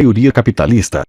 teoria capitalista.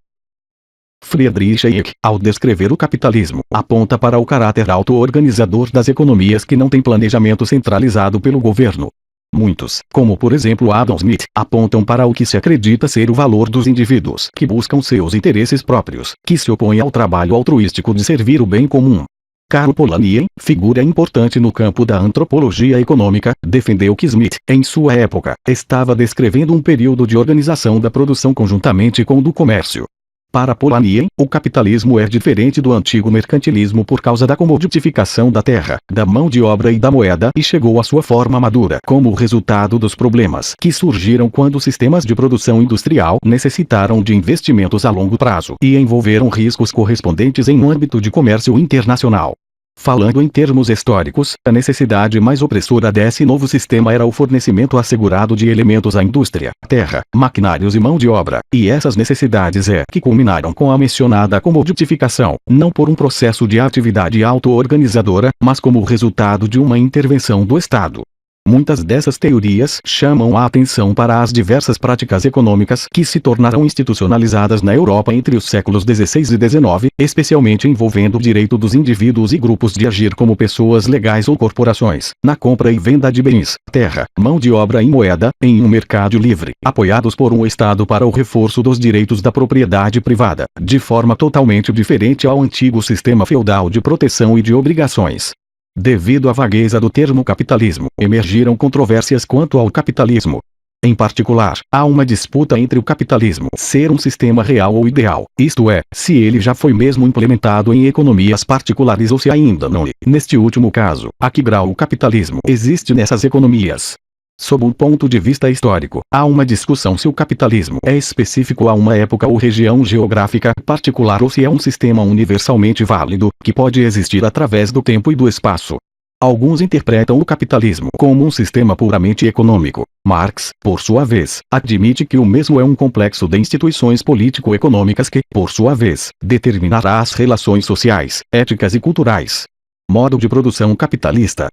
Friedrich Hayek, ao descrever o capitalismo, aponta para o caráter auto-organizador das economias que não tem planejamento centralizado pelo governo. Muitos, como por exemplo Adam Smith, apontam para o que se acredita ser o valor dos indivíduos que buscam seus interesses próprios, que se opõem ao trabalho altruístico de servir o bem comum. Karl Polanyi, figura importante no campo da antropologia econômica, defendeu que Smith, em sua época, estava descrevendo um período de organização da produção conjuntamente com o do comércio. Para Polanyi, o capitalismo é diferente do antigo mercantilismo por causa da comoditificação da terra, da mão de obra e da moeda e chegou à sua forma madura como resultado dos problemas que surgiram quando sistemas de produção industrial necessitaram de investimentos a longo prazo e envolveram riscos correspondentes em um âmbito de comércio internacional. Falando em termos históricos, a necessidade mais opressora desse novo sistema era o fornecimento assegurado de elementos à indústria, terra, maquinários e mão de obra, e essas necessidades que culminaram com a mencionada comoditificação, não por um processo de atividade auto-organizadora, mas como resultado de uma intervenção do Estado. Muitas dessas teorias chamam a atenção para as diversas práticas econômicas que se tornaram institucionalizadas na Europa entre os séculos XVI e XIX, especialmente envolvendo o direito dos indivíduos e grupos de agir como pessoas legais ou corporações, na compra e venda de bens, terra, mão de obra e moeda, em um mercado livre, apoiados por um Estado para o reforço dos direitos da propriedade privada, de forma totalmente diferente ao antigo sistema feudal de proteção e de obrigações. Devido à vagueza do termo capitalismo, emergiram controvérsias quanto ao capitalismo. Em particular, há uma disputa entre o capitalismo ser um sistema real ou ideal, isto é, se ele já foi mesmo implementado em economias particulares ou se ainda não é. Neste último caso, a que grau o capitalismo existe nessas economias? Sob um ponto de vista histórico, há uma discussão se o capitalismo é específico a uma época ou região geográfica particular ou se é um sistema universalmente válido, que pode existir através do tempo e do espaço. Alguns interpretam o capitalismo como um sistema puramente econômico. Marx, por sua vez, admite que o mesmo é um complexo de instituições político-econômicas que, por sua vez, determinará as relações sociais, éticas e culturais. Modo de produção capitalista.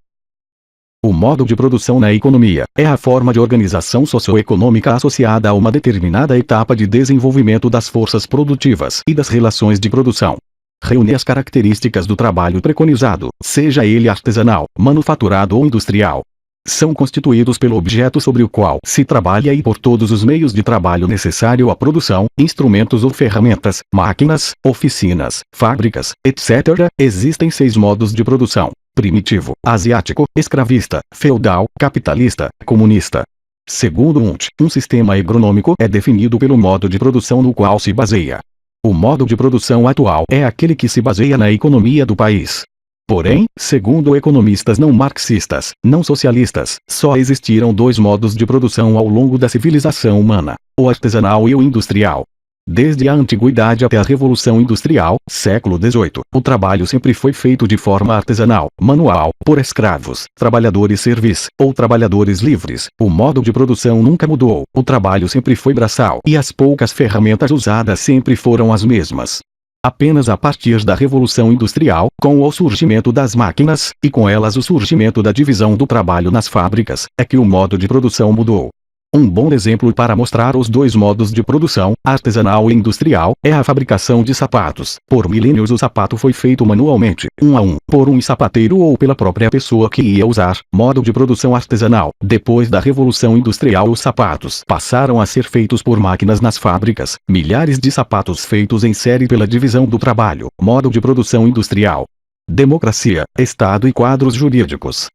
O modo de produção na economia é a forma de organização socioeconômica associada a uma determinada etapa de desenvolvimento das forças produtivas e das relações de produção. Reúne as características do trabalho preconizado, seja ele artesanal, manufaturado ou industrial. São constituídos pelo objeto sobre o qual se trabalha e por todos os meios de trabalho necessário à produção, instrumentos ou ferramentas, máquinas, oficinas, fábricas, etc. Existem 6 modos de produção: primitivo, asiático, escravista, feudal, capitalista, comunista. Segundo Wundt, um sistema agronômico é definido pelo modo de produção no qual se baseia. O modo de produção atual é aquele que se baseia na economia do país. Porém, segundo economistas não marxistas, não socialistas, só existiram 2 modos de produção ao longo da civilização humana: o artesanal e o industrial. Desde a antiguidade até a Revolução Industrial, século XVIII, o trabalho sempre foi feito de forma artesanal, manual, por escravos, trabalhadores servis, ou trabalhadores livres. O modo de produção nunca mudou, o trabalho sempre foi braçal e as poucas ferramentas usadas sempre foram as mesmas. Apenas a partir da Revolução Industrial, com o surgimento das máquinas, e com elas o surgimento da divisão do trabalho nas fábricas, é que o modo de produção mudou. Um bom exemplo para mostrar os 2 modos de produção, artesanal e industrial, é a fabricação de sapatos. Por milênios o sapato foi feito manualmente, 1 a 1, por um sapateiro ou pela própria pessoa que ia usar. Modo de produção artesanal. Depois da Revolução Industrial os sapatos passaram a ser feitos por máquinas nas fábricas. Milhares de sapatos feitos em série pela divisão do trabalho. Modo de produção industrial. Democracia, Estado e quadros jurídicos.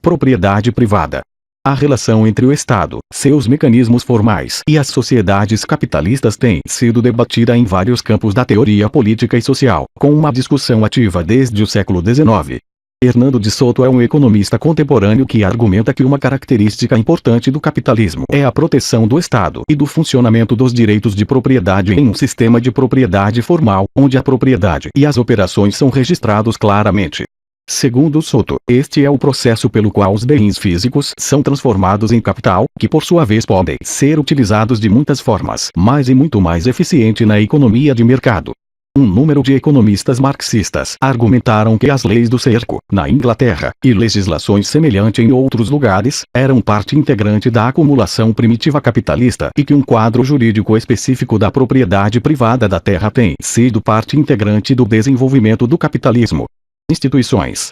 Propriedade privada. A relação entre o Estado, seus mecanismos formais e as sociedades capitalistas tem sido debatida em vários campos da teoria política e social, com uma discussão ativa desde o século XIX. Hernando de Soto é um economista contemporâneo que argumenta que uma característica importante do capitalismo é a proteção do Estado e do funcionamento dos direitos de propriedade em um sistema de propriedade formal, onde a propriedade e as operações são registrados claramente. Segundo Soto, este é o processo pelo qual os bens físicos são transformados em capital, que por sua vez podem ser utilizados de muitas formas, mais e muito mais eficiente na economia de mercado. um número de economistas marxistas argumentaram que as leis do cerco, na Inglaterra, e legislações semelhantes em outros lugares, eram parte integrante da acumulação primitiva capitalista e que um quadro jurídico específico da propriedade privada da terra tem sido parte integrante do desenvolvimento do capitalismo. Instituições.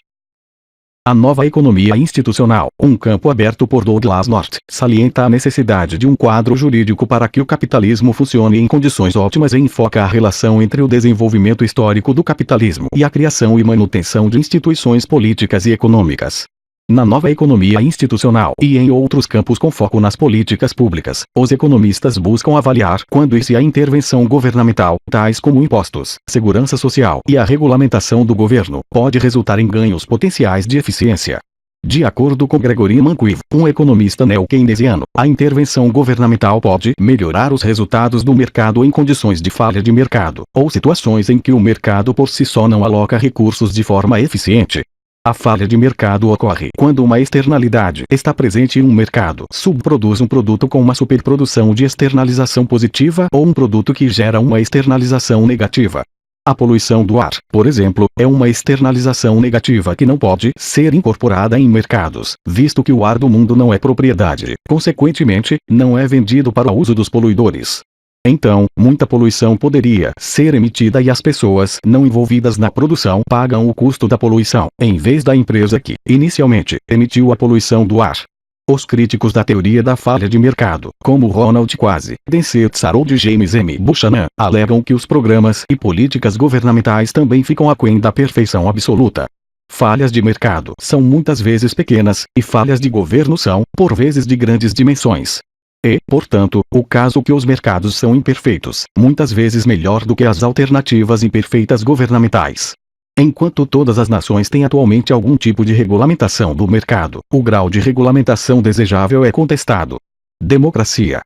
A nova economia institucional, um campo aberto por Douglas North, salienta a necessidade de um quadro jurídico para que o capitalismo funcione em condições ótimas e enfoca a relação entre o desenvolvimento histórico do capitalismo e a criação e manutenção de instituições políticas e econômicas. Na nova economia institucional e em outros campos com foco nas políticas públicas, os economistas buscam avaliar quando e se a intervenção governamental, tais como impostos, segurança social e a regulamentação do governo, pode resultar em ganhos potenciais de eficiência. De acordo com Gregory Mankiw, um economista neo-keynesiano, a intervenção governamental pode melhorar os resultados do mercado em condições de falha de mercado, ou situações em que o mercado por si só não aloca recursos de forma eficiente. A falha de mercado ocorre quando uma externalidade está presente em um mercado, subproduz um produto com uma superprodução de externalização positiva ou um produto que gera uma externalização negativa. A poluição do ar, por exemplo, é uma externalização negativa que não pode ser incorporada em mercados, visto que o ar do mundo não é propriedade, consequentemente, não é vendido para o uso dos poluidores. Então, muita poluição poderia ser emitida e as pessoas não envolvidas na produção pagam o custo da poluição, em vez da empresa que, inicialmente, emitiu a poluição do ar. Os críticos da teoria da falha de mercado, como Ronald Kwasi, Densetzar ou James M. Buchanan, alegam que os programas e políticas governamentais também ficam aquém da perfeição absoluta. Falhas de mercado são muitas vezes pequenas, e falhas de governo são, por vezes, de grandes dimensões. E, portanto, o caso que os mercados são imperfeitos, muitas vezes melhor do que as alternativas imperfeitas governamentais. Enquanto todas as nações têm atualmente algum tipo de regulamentação do mercado, o grau de regulamentação desejável é contestado. Democracia.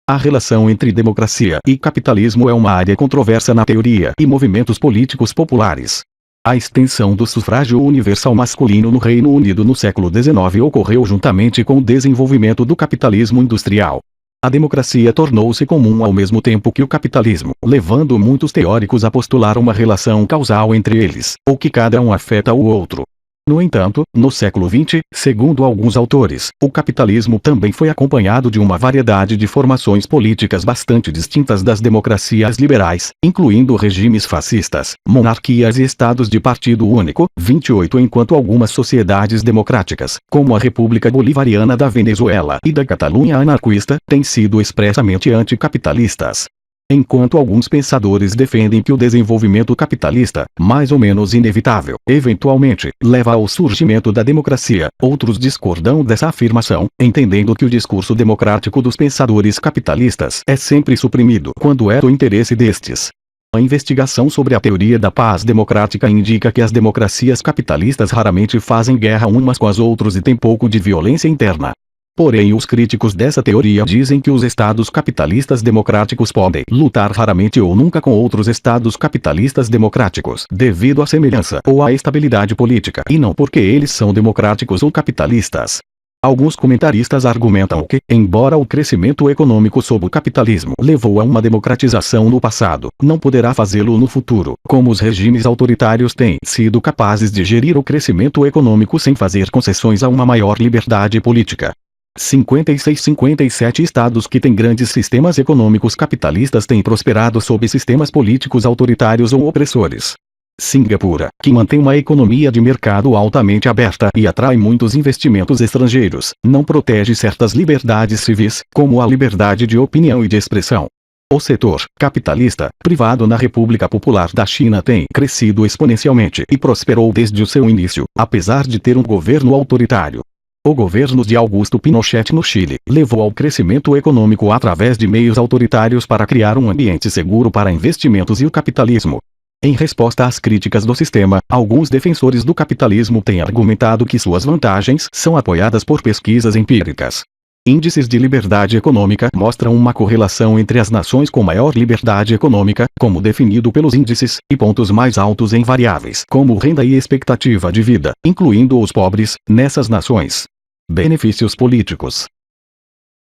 A relação entre democracia e capitalismo é uma área controversa na teoria e movimentos políticos populares. A extensão do sufrágio universal masculino no Reino Unido no século XIX ocorreu juntamente com o desenvolvimento do capitalismo industrial. A democracia tornou-se comum ao mesmo tempo que o capitalismo, levando muitos teóricos a postular uma relação causal entre eles, ou que cada um afeta o outro. No entanto, no século XX, segundo alguns autores, o capitalismo também foi acompanhado de uma variedade de formações políticas bastante distintas das democracias liberais, incluindo regimes fascistas, monarquias e estados de partido único, 28 enquanto algumas sociedades democráticas, como a República Bolivariana da Venezuela e da Catalunha anarquista, têm sido expressamente anticapitalistas. Enquanto alguns pensadores defendem que o desenvolvimento capitalista, mais ou menos inevitável, eventualmente, leva ao surgimento da democracia, outros discordam dessa afirmação, entendendo que o discurso democrático dos pensadores capitalistas é sempre suprimido quando é do interesse destes. A investigação sobre a teoria da paz democrática indica que as democracias capitalistas raramente fazem guerra umas com as outras e têm pouco de violência interna. Porém, os críticos dessa teoria dizem que os estados capitalistas democráticos podem lutar raramente ou nunca com outros estados capitalistas democráticos, devido à semelhança ou à estabilidade política, e não porque eles são democráticos ou capitalistas. Alguns comentaristas argumentam que, embora o crescimento econômico sob o capitalismo levou a uma democratização no passado, não poderá fazê-lo no futuro, como os regimes autoritários têm sido capazes de gerir o crescimento econômico sem fazer concessões a uma maior liberdade política. 56-57 estados que têm grandes sistemas econômicos capitalistas têm prosperado sob sistemas políticos autoritários ou opressores. Singapura, que mantém uma economia de mercado altamente aberta e atrai muitos investimentos estrangeiros, não protege certas liberdades civis, como a liberdade de opinião e de expressão. O setor capitalista privado na República Popular da China tem crescido exponencialmente e prosperou desde o seu início, apesar de ter um governo autoritário. O governo de Augusto Pinochet no Chile levou ao crescimento econômico através de meios autoritários para criar um ambiente seguro para investimentos e o capitalismo. Em resposta às críticas do sistema, alguns defensores do capitalismo têm argumentado que suas vantagens são apoiadas por pesquisas empíricas. Índices de liberdade econômica mostram uma correlação entre as nações com maior liberdade econômica, como definido pelos índices, e pontos mais altos em variáveis como renda e expectativa de vida, incluindo os pobres, nessas nações. Benefícios políticos.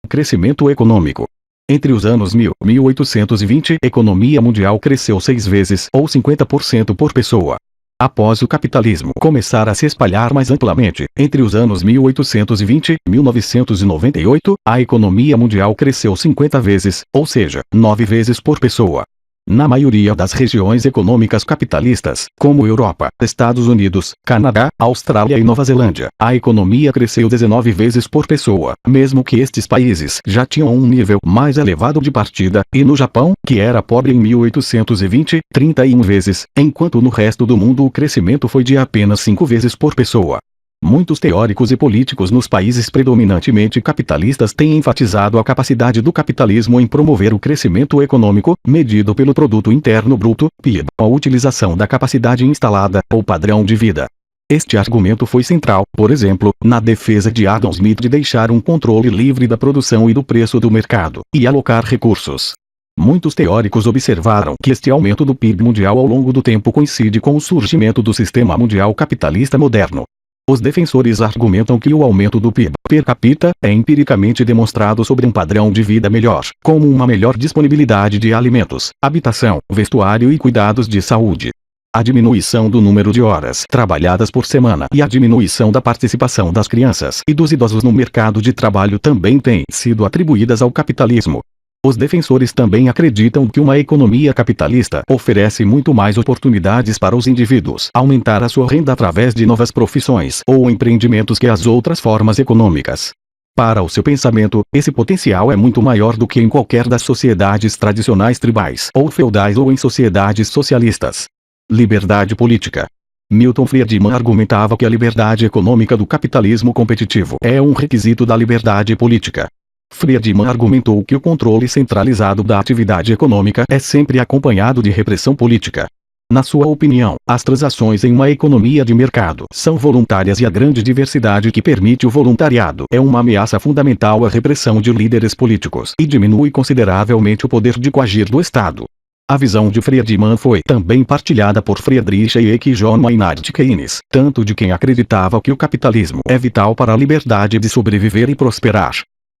Crescimento econômico. Entre os anos 1000 e 1820, a economia mundial cresceu 6 vezes, ou 50% por pessoa. Após o capitalismo começar a se espalhar mais amplamente, entre os anos 1820 e 1998, a economia mundial cresceu 50 vezes, ou seja, 9 vezes por pessoa. Na maioria das regiões econômicas capitalistas, como Europa, Estados Unidos, Canadá, Austrália e Nova Zelândia, a economia cresceu 19 vezes por pessoa, mesmo que estes países já tinham um nível mais elevado de partida, e no Japão, que era pobre em 1820, 31 vezes, enquanto no resto do mundo o crescimento foi de apenas 5 vezes por pessoa. Muitos teóricos e políticos nos países predominantemente capitalistas têm enfatizado a capacidade do capitalismo em promover o crescimento econômico, medido pelo Produto Interno Bruto, PIB, a utilização da capacidade instalada, ou padrão de vida. Este argumento foi central, por exemplo, na defesa de Adam Smith de deixar um controle livre da produção e do preço do mercado, e alocar recursos. Muitos teóricos observaram que este aumento do PIB mundial ao longo do tempo coincide com o surgimento do sistema mundial capitalista moderno. Os defensores argumentam que o aumento do PIB per capita é empiricamente demonstrado sobre um padrão de vida melhor, como uma melhor disponibilidade de alimentos, habitação, vestuário e cuidados de saúde. A diminuição do número de horas trabalhadas por semana e a diminuição da participação das crianças e dos idosos no mercado de trabalho também têm sido atribuídas ao capitalismo. Os defensores também acreditam que uma economia capitalista oferece muito mais oportunidades para os indivíduos aumentar a sua renda através de novas profissões ou empreendimentos que as outras formas econômicas. Para o seu pensamento, esse potencial é muito maior do que em qualquer das sociedades tradicionais tribais ou feudais ou em sociedades socialistas. Liberdade política. Milton Friedman argumentava que a liberdade econômica do capitalismo competitivo é um requisito da liberdade política. Friedman argumentou que o controle centralizado da atividade econômica é sempre acompanhado de repressão política. Na sua opinião, as transações em uma economia de mercado são voluntárias e a grande diversidade que permite o voluntariado é uma ameaça fundamental à repressão de líderes políticos e diminui consideravelmente o poder de coagir do Estado. A visão de Friedman foi também partilhada por Friedrich Hayek e John Maynard Keynes, tanto de quem acreditava que o capitalismo é vital para a liberdade de sobreviver e prosperar.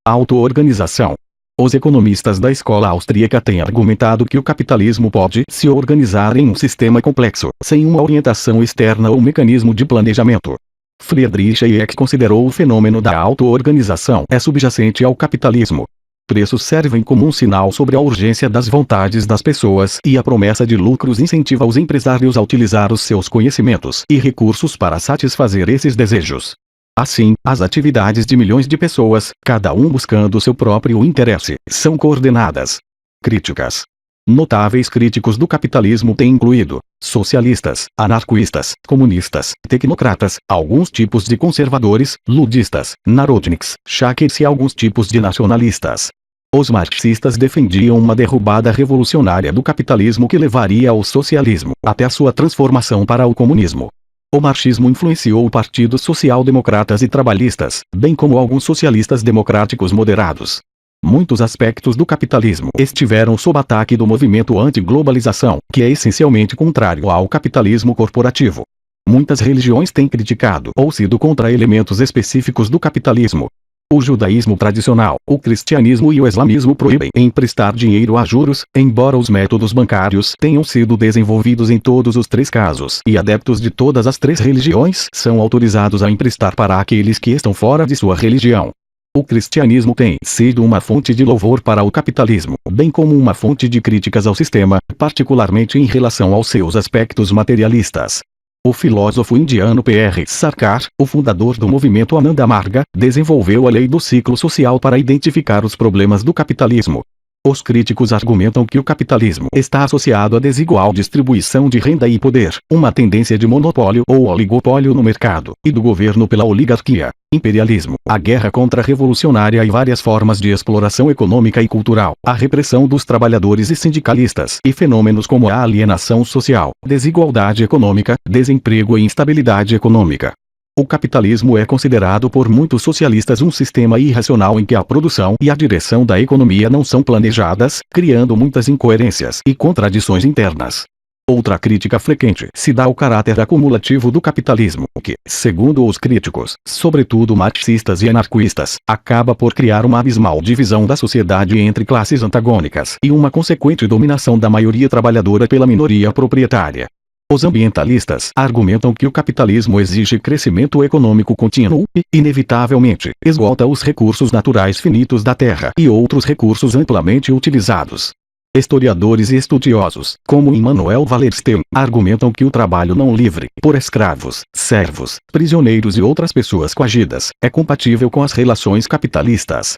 Auto-organização. Os economistas da escola austríaca têm argumentado que o capitalismo pode se organizar em um sistema complexo, sem uma orientação externa ou mecanismo de planejamento. Friedrich Hayek considerou o fenômeno da auto-organização é subjacente ao capitalismo. Preços servem como um sinal sobre a urgência das vontades das pessoas e a promessa de lucros incentiva os empresários a utilizar os seus conhecimentos e recursos para satisfazer esses desejos. Assim, as atividades de milhões de pessoas, cada um buscando seu próprio interesse, são coordenadas. Críticas. Notáveis críticos do capitalismo têm incluído socialistas, anarquistas, comunistas, tecnocratas, alguns tipos de conservadores, ludistas, narodniks, shakers e alguns tipos de nacionalistas. Os marxistas defendiam uma derrubada revolucionária do capitalismo que levaria ao socialismo, até a sua transformação para o comunismo. O marxismo influenciou partidos social-democratas e trabalhistas, bem como alguns socialistas democráticos moderados. Muitos aspectos do capitalismo estiveram sob ataque do movimento anti-globalização, que é essencialmente contrário ao capitalismo corporativo. Muitas religiões têm criticado ou sido contra elementos específicos do capitalismo. O judaísmo tradicional, o cristianismo e o islamismo proíbem emprestar dinheiro a juros, embora os métodos bancários tenham sido desenvolvidos em todos os 3 casos, e adeptos de todas as 3 religiões são autorizados a emprestar para aqueles que estão fora de sua religião. O cristianismo tem sido uma fonte de louvor para o capitalismo, bem como uma fonte de críticas ao sistema, particularmente em relação aos seus aspectos materialistas. O filósofo indiano P.R. Sarkar, o fundador do movimento Ananda Marga, desenvolveu a lei do ciclo social para identificar os problemas do capitalismo. Os críticos argumentam que o capitalismo está associado à desigual distribuição de renda e poder, uma tendência de monopólio ou oligopólio no mercado, e do governo pela oligarquia, imperialismo, a guerra contra-revolucionária e várias formas de exploração econômica e cultural, a repressão dos trabalhadores e sindicalistas e fenômenos como a alienação social, desigualdade econômica, desemprego e instabilidade econômica. O capitalismo é considerado por muitos socialistas um sistema irracional em que a produção e a direção da economia não são planejadas, criando muitas incoerências e contradições internas. Outra crítica frequente se dá ao caráter acumulativo do capitalismo, que, segundo os críticos, sobretudo marxistas e anarquistas, acaba por criar uma abismal divisão da sociedade entre classes antagônicas e uma consequente dominação da maioria trabalhadora pela minoria proprietária. Os ambientalistas argumentam que o capitalismo exige crescimento econômico contínuo e, inevitavelmente, esgota os recursos naturais finitos da terra e outros recursos amplamente utilizados. Historiadores e estudiosos, como Immanuel Wallerstein, argumentam que o trabalho não livre, por escravos, servos, prisioneiros e outras pessoas coagidas, é compatível com as relações capitalistas.